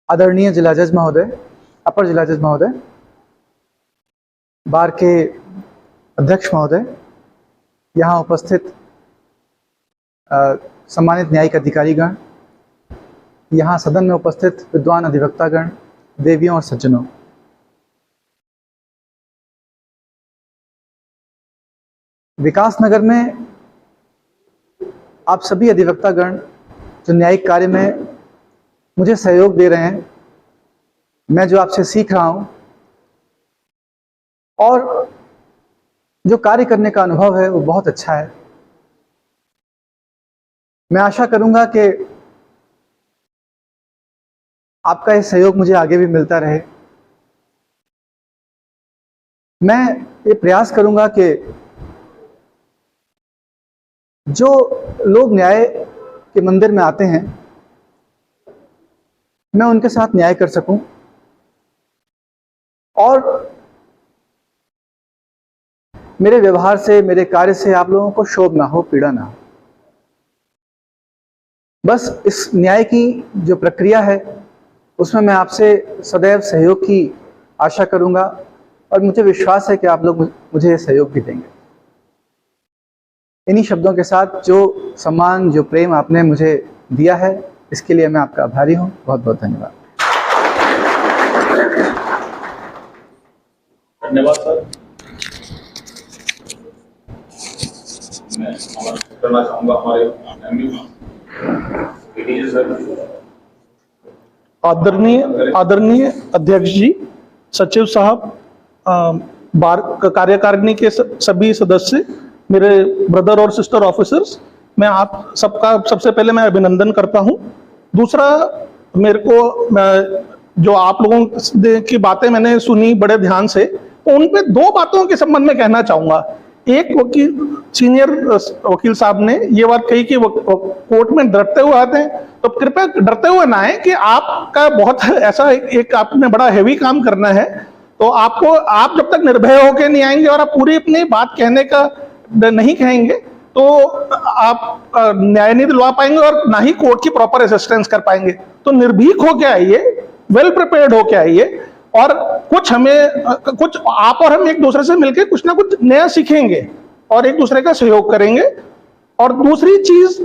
आदरणीय जिला जज महोदय, अपर जिला जज महोदय, बार के अध्यक्ष महोदय, यहाँ उपस्थित सम्मानित न्यायिक अधिकारीगण, यहाँ सदन में उपस्थित विद्वान अधिवक्तागण, देवियों और सज्जनों, विकासनगर में आप सभी अधिवक्तागण जो न्यायिक कार्य में मुझे सहयोग दे रहे हैं, मैं जो आपसे सीख रहा हूं और जो कार्य करने का अनुभव है वो बहुत अच्छा है। मैं आशा करूंगा कि आपका ये सहयोग मुझे आगे भी मिलता रहे। मैं ये प्रयास करूंगा कि जो लोग न्याय के मंदिर में आते हैं मैं उनके साथ न्याय कर सकूं और मेरे व्यवहार से, मेरे कार्य से आप लोगों को क्षोभ ना हो, पीड़ा ना हो। बस इस न्याय की जो प्रक्रिया है उसमें मैं आपसे सदैव सहयोग की आशा करूंगा और मुझे विश्वास है कि आप लोग मुझे सहयोग भी देंगे। इन्हीं शब्दों के साथ जो सम्मान, जो प्रेम आपने मुझे दिया है, इसके लिए मैं आपका आभारी हूं। बहुत बहुत धन्यवाद। धन्यवाद सर। मैं करना चाहूंगा हमारे आदरणीय अध्यक्ष जी, सचिव साहब, बार कार्यकारिणी के सभी सदस्य, मेरे ब्रदर और सिस्टर ऑफिसर्स, मैं आप सबका सबसे पहले मैं अभिनंदन करता हूं। दूसरा, मेरे को जो आप लोगों की बातें मैंने सुनी बड़े ध्यान से, तो उन पे दो बातों के संबंध में कहना चाहूंगा। एक, सीनियर वकील साहब ने ये बात कही कि वो कोर्ट में डरते हुए आते हैं, तो कृपया डरते हुए ना आए कि आपका बहुत ऐसा एक आपने बड़ा हैवी काम करना है, तो आप जब तक निर्भय होकर नहीं आएंगे और आप पूरी अपनी बात कहने का नहीं कहेंगे तो आप न्याय नहीं दिलवा पाएंगे और ना ही कोर्ट की प्रॉपर असिस्टेंस कर पाएंगे। तो निर्भीक होके आइए, वेल प्रिपेयर्ड होके आइए और कुछ आप और हम एक दूसरे से मिलकर कुछ ना कुछ नया सीखेंगे और एक दूसरे का सहयोग करेंगे। और दूसरी चीज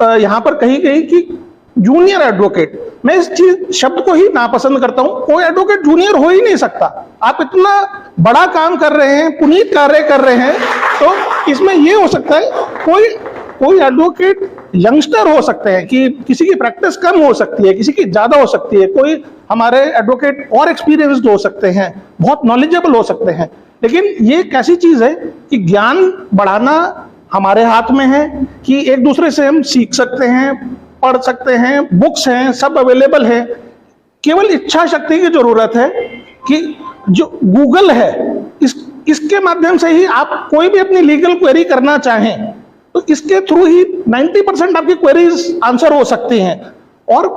यहां पर कही गई कि जूनियर एडवोकेट, मैं इस शब्द को ही नापसंद करता हूं। कोई एडवोकेट जूनियर हो ही नहीं सकता। आप इतना बड़ा काम कर रहे हैं, पुनीत कार्य कर रहे हैं, तो इसमें यह हो सकता है कोई एडवोकेट यंगस्टर हो सकते हैं कि किसी की प्रैक्टिस कम हो सकती है, किसी की ज्यादा हो सकती है, कोई हमारे एडवोकेट और एक्सपीरियंस्ड हो सकते हैं, बहुत नॉलेजेबल हो सकते हैं। लेकिन ये एक ऐसी चीज है कि ज्ञान बढ़ाना हमारे हाथ में है कि एक दूसरे से हम सीख सकते हैं, पढ़ सकते हैं, बुक्स हैं, सब अवेलेबल है। केवल इच्छा शक्ति की जरूरत है कि जो गूगल है इसके माध्यम से ही आप कोई भी अपनी लीगल क्वेरी करना चाहें तो इसके थ्रू ही 90% आपकी क्वेरीज आंसर हो सकती हैं। और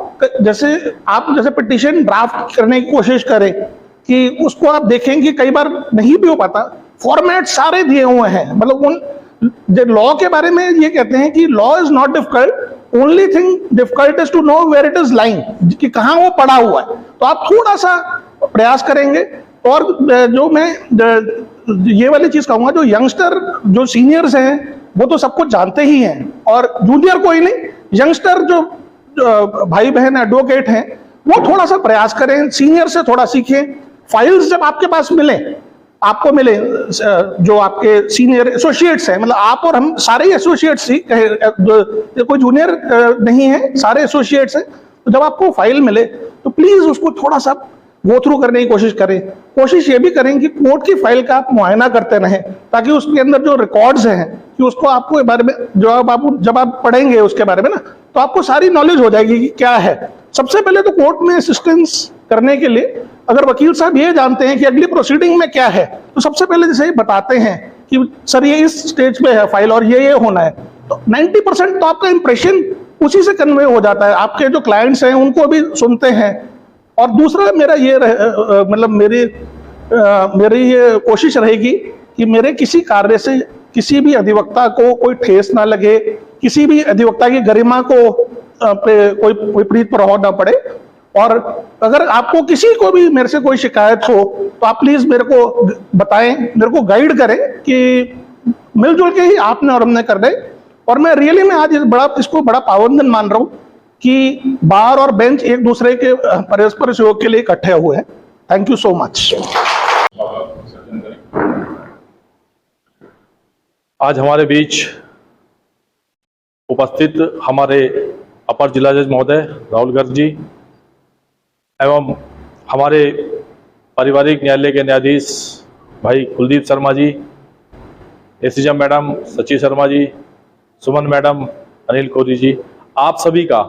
जैसे पिटीशन ड्राफ्ट करने की कोशिश करें कि उसको आप देखें कि कई बार नहीं भी हो पाता, फॉर्मेट सारे दिए हुए हैं। मतलब लॉ के बारे में ये कहते हैं कि law is not difficult, only thing difficult is to know where it is lying, कि कहां वो पड़ा हुआ है। तो आप थोड़ा सा प्रयास करेंगे। और जो मैं ये वाली चीज कहूंगा, जो यंगस्टर, जो सीनियर्स हैं वो तो सब कुछ जानते ही हैं और जूनियर कोई नहीं, यंगस्टर जो भाई बहन एडवोकेट हैं वो थोड़ा सा प्रयास करें, सीनियर से थोड़ा सीखें। फाइल्स जब आपके पास आपको मिले जो आपके सीनियर एसोसिएट्स हैं, मतलब आप और हम सारे एसोसिएट्स ही, कोई जूनियर नहीं है, सारे एसोसिएट्स हैं, तो जब आपको फाइल मिले तो प्लीज उसको थोड़ा सा गो थ्रू करने की कोशिश करें। कोशिश ये भी करें कि कोर्ट की फाइल का आप मुआयना करते रहें, ताकि उसके अंदर जो रिकॉर्ड्स हैं कि उसको आपको बारे में जब आप पढ़ेंगे उसके बारे में ना, तो आपको सारी नॉलेज हो जाएगी कि क्या है। सबसे पहले तो कोर्ट में असिस्टेंस करने के लिए अगर वकील साहब ये जानते हैं कि अगली प्रोसीडिंग में क्या है, तो सबसे पहले जैसे ही बताते हैं कि सर ये इस स्टेज पे है फाइल और ये होना है, तो 90% तो आपका इंप्रेशन उसी से कन्वे हो जाता है। आपके जो क्लाइंट्स हैं उनको भी सुनते हैं। और दूसरा मेरा ये मतलब मेरी ये कोशिश रहेगी कि मेरे किसी कार्य से किसी भी अधिवक्ता को कोई ठेस ना लगे, किसी भी अधिवक्ता की गरिमा को पे कोई विपरीत प्रभाव ना पड़े। और अगर आपको किसी को भी मेरे से कोई शिकायत हो तो आप प्लीज मेरे को बताएं, मेरे को गाइड करें कि मिलजुल के ही आपने और हमने कर रहे। और मैं रियली में आज इसको बड़ा पावन दिन मान रहा हूं कि बार और बेंच एक दूसरे के परस्पर सहयोग के लिए इकट्ठे हुए हैं। Thank you so much. आज हमारे बीच उपस्थित हमारे अपर जिला जज महोदय राहुल गर्ग जी एवं हमारे पारिवारिक न्यायालय के न्यायाधीश भाई कुलदीप शर्मा जी, एसीजम मैडम सची शर्मा जी, सुमन मैडम, अनिल कोरी जी, आप सभी का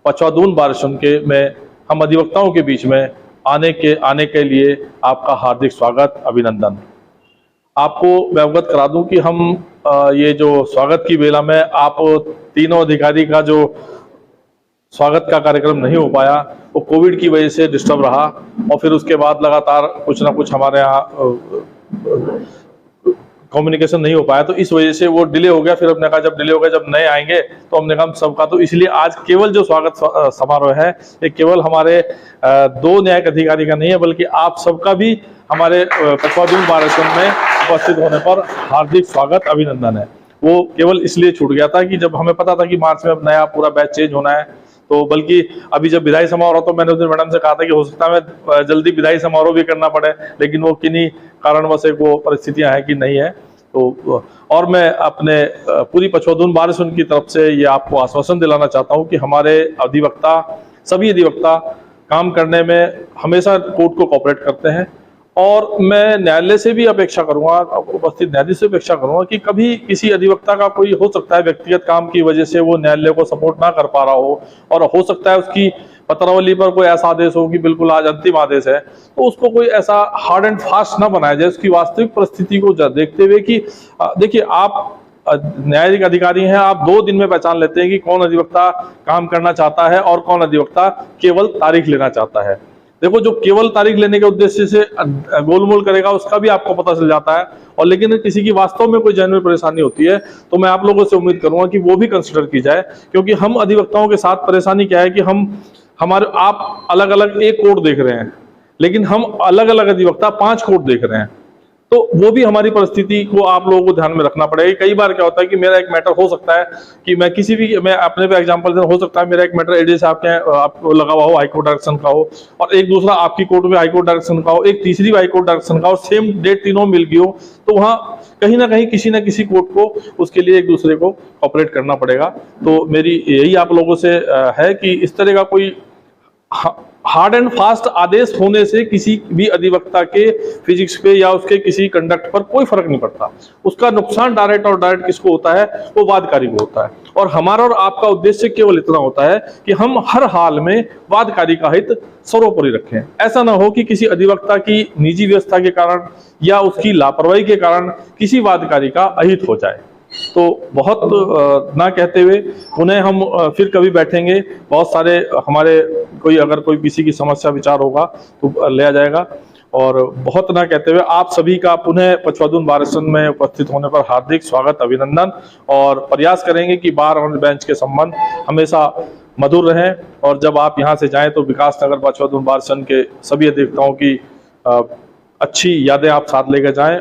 पचवादून बार सुन के में हम अधिवक्ताओं के बीच में आने के लिए आपका हार्दिक स्वागत, अभिनंदन। आपको मैं अवगत करा दूं कि हम ये जो स्वागत की बेला में आप तीनों अधिकारी का जो स्वागत का कार्यक्रम नहीं हो पाया वो कोविड की वजह से डिस्टर्ब रहा और फिर उसके बाद लगातार कुछ ना कुछ हमारे यहाँ कम्युनिकेशन नहीं हो पाया, तो इस वजह से वो डिले हो गया। फिर हमने कहा जब डिले हो गया, जब नए आएंगे तो हमने कहा सबका, तो इसलिए आज केवल जो स्वागत समारोह है ये केवल हमारे दो न्यायिक अधिकारी का नहीं है बल्कि आप सबका भी हमारे पचवादून बार में उपस्थित होने पर हार्दिक स्वागत, अभिनंदन है। वो केवल इसलिए छूट गया था कि जब हमें पता था कि मार्च में अब नया पूरा बैच चेंज होना है, तो बल्कि अभी जब विदाई समारोह, तो मैंने उस दिन मैडम से कहा था कि हो सकता है मैं जल्दी विदाई समारोह भी करना पड़े, लेकिन वो किन्हीं कारणवश वो परिस्थितियां हैं कि नहीं है। तो और मैं अपने पूरी पचवादून बार की तरफ से ये आपको आश्वासन दिलाना चाहता हूं कि हमारे अधिवक्ता, सभी अधिवक्ता काम करने में हमेशा कोर्ट को कोऑपरेट करते हैं। और मैं न्यायालय से भी अपेक्षा करूंगा, उपस्थित न्यायाधीश से अपेक्षा करूंगा कि कभी किसी अधिवक्ता का कोई हो सकता है व्यक्तिगत काम की वजह से वो न्यायालय को सपोर्ट ना कर पा रहा हो और हो सकता है उसकी पत्रावली पर कोई ऐसा आदेश हो कि बिल्कुल आज अंतिम आदेश है, तो उसको कोई ऐसा हार्ड एंड फास्ट ना बनाया जाए उसकी वास्तविक परिस्थिति को देखते हुए कि देखिए आप न्यायिक अधिकारी हैं, आप 2 दिन में पहचान लेते हैं कि कौन अधिवक्ता काम करना चाहता है और कौन अधिवक्ता केवल तारीख लेना चाहता है। देखो, जो केवल तारीख लेने के उद्देश्य से गोलमोल करेगा उसका भी आपको पता चल जाता है, और लेकिन किसी की वास्तव में कोई जेन्युइन परेशानी होती है तो मैं आप लोगों से उम्मीद करूंगा कि वो भी कंसिडर की जाए। क्योंकि हम अधिवक्ताओं के साथ परेशानी क्या है कि आप अलग अलग एक कोर्ट देख रहे हैं, लेकिन हम अलग अलग अधिवक्ता 5 कोर्ट देख रहे हैं, तो वो भी हमारी परिस्थिति को आप लोगों को ध्यान में रखना पड़ेगा। कई बार क्या होता है कि मेरा एक मैटर हो सकता है कि मैं अपने पे एग्जांपल हो सकता है मेरा एक मैटर एडी साहब के आपको लगा हुआ हो, हाईकोर्ट डायरेक्शन का हो, और एक दूसरा आपकी कोर्ट में हाईकोर्ट डायरेक्शन का हो, एक तीसरी हाईकोर्ट डायरेक्शन का, और सेम डेट तीनों मिल गई हो, तो वहाँ कहीं ना कहीं किसी न किसी कोर्ट को उसके लिए एक दूसरे को ऑपरेट करना पड़ेगा। तो मेरी यही आप लोगों से है कि इस तरह का कोई हार्ड एंड फास्ट आदेश होने से किसी भी अधिवक्ता के फिजिक्स पे या उसके किसी कंडक्ट पर कोई फर्क नहीं पड़ता। उसका नुकसान डायरेक्ट और डायरेक्ट किसको होता है, वो वादकारी को होता है। और हमारा और आपका उद्देश्य केवल इतना होता है कि हम हर हाल में वादकारी का हित सर्वोपरि रखें। ऐसा ना हो कि किसी अधिवक्ता की निजी व्यवस्था के कारण या उसकी लापरवाही के कारण किसी वादकारी का अहित हो जाए। तो बहुत ना कहते हुए पुनः हम फिर कभी बैठेंगे, बहुत सारे हमारे अगर कोई किसी की समस्या विचार होगा तो लिया जाएगा। और बहुत ना कहते हुए आप सभी का पुनः पचवादून बार में उपस्थित होने पर हार्दिक स्वागत, अभिनंदन, और प्रयास करेंगे कि बार और बेंच के संबंध हमेशा मधुर रहें। और जब आप यहाँ से जाएं तो विकास नगर पचवादून बार के सभी अधिवक्ताओं की अच्छी यादें आप साथ लेकर जाएं।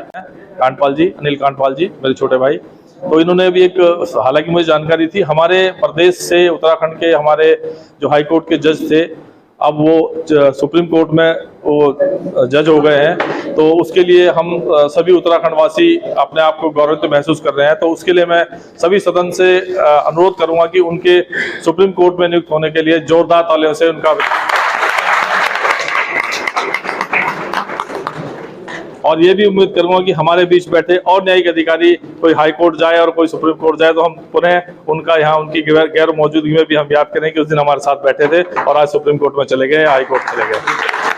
कांटपाल जी, अनिल कांटपाल जी मेरे छोटे भाई, तो इन्होंने भी एक, हालांकि मुझे जानकारी थी, हमारे प्रदेश से उत्तराखंड के हमारे जो हाई कोर्ट के जज थे, अब वो सुप्रीम कोर्ट में वो जज हो गए हैं, तो उसके लिए हम सभी उत्तराखंड वासी अपने आप को गौरवित महसूस कर रहे हैं। तो उसके लिए मैं सभी सदन से अनुरोध करूंगा कि उनके सुप्रीम कोर्ट में नियुक्त होने के लिए जोरदार तालियों से उनका, और ये भी उम्मीद करूंगा कि हमारे बीच बैठे और न्यायिक अधिकारी कोई हाई कोर्ट जाए और कोई सुप्रीम कोर्ट जाए तो हम पुनः उनका यहाँ उनकी गैर मौजूदगी में भी हम याद करें कि उस दिन हमारे साथ बैठे थे और आज सुप्रीम कोर्ट में चले गए, हाई कोर्ट चले गए।